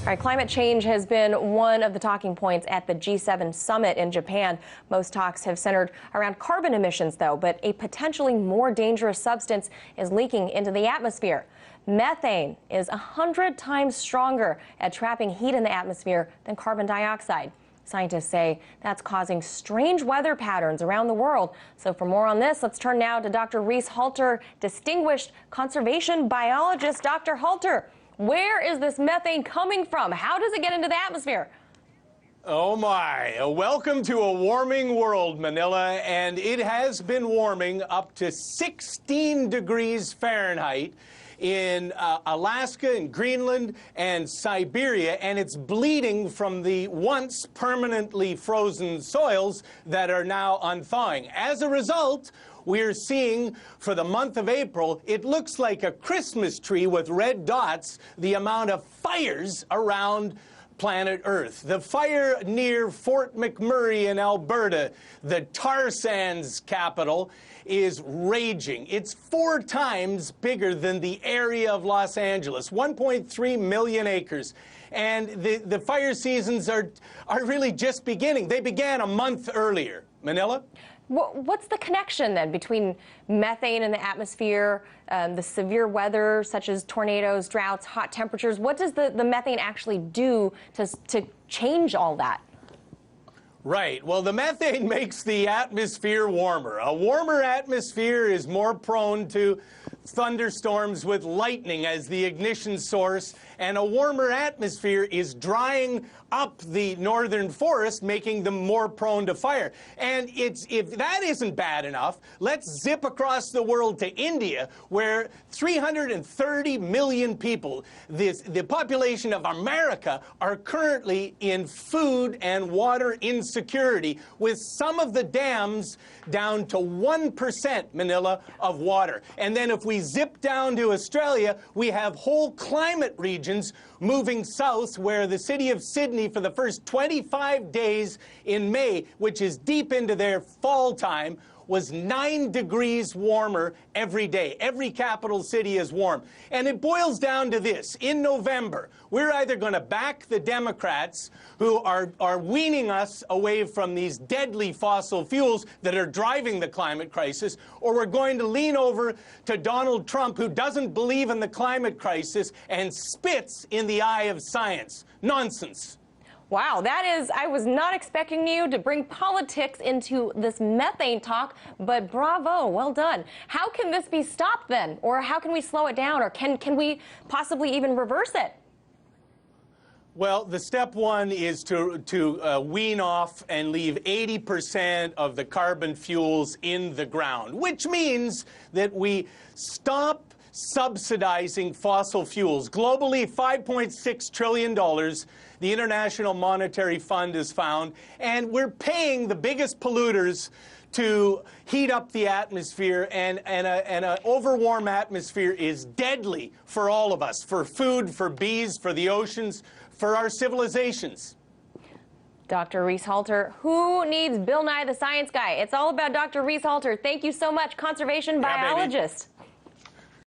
All right, climate change has been one of the talking points at the G7 summit in Japan. Most talks have centered around carbon emissions, though, but a potentially more dangerous substance is leaking into the atmosphere. Methane is 100 times stronger at trapping heat in the atmosphere than carbon dioxide. Scientists say that's causing strange weather patterns around the world. So for more on this, let's turn now to Dr. Reese Halter, distinguished conservation biologist. Dr. Halter, where is this methane coming from? How does it get into the atmosphere? Oh my, welcome to a warming world, Manila, and it has been warming up to 16 degrees Fahrenheit in Alaska and Greenland and Siberia, and it's bleeding from the once permanently frozen soils that are now unthawing. As a result, we're seeing, for the month of April, it looks like a Christmas tree with red dots, the amount of fires around planet Earth. The fire near Fort McMurray in Alberta, the tar sands capital, is raging. It's 4 times bigger than the area of Los Angeles, 1.3 million acres. And the fire seasons are really just beginning. They began a month earlier. Manila? What's the connection then between methane in the atmosphere, the severe weather such as tornadoes, droughts, hot temperatures? What does the methane actually do to change all that? Right. Well, the methane makes the atmosphere warmer. A warmer atmosphere is more prone to thunderstorms with lightning as the ignition source, and a warmer atmosphere is drying up the northern forest, making them more prone to fire. And if that isn't bad enough, let's zip across the world to India, where 330 million people, the population of America, are currently in food and water insecurity, with some of the dams down to 1%, Manila, of water. And then if we zip down to Australia, we have whole climate regions moving south, where the city of Sydney, for the first 25 days in May, which is deep into their fall time, was 9 degrees warmer every day. Every capital city is warm. And it boils down to this. In November, we're either going to back the Democrats, who are weaning us away from these deadly fossil fuels that are driving the climate crisis, or we're going to lean over to Donald Trump, who doesn't believe in the climate crisis and spits in the eye of science. Nonsense. Wow, I was not expecting you to bring politics into this methane talk, but bravo, well done. How can this be stopped then? Or how can we slow it down? Or can we possibly even reverse it? Well, the step one is to wean off and leave 80% of the carbon fuels in the ground, which means that we stop subsidizing fossil fuels. Globally, $5.6 trillion, the International Monetary Fund has found, and we're paying the biggest polluters to heat up the atmosphere, and an overwarm atmosphere is deadly for all of us, for food, for bees, for the oceans, for our civilizations. Dr. Reese Halter, who needs Bill Nye the Science Guy? It's all about Dr. Reese Halter. Thank you so much, conservation biologist. Baby.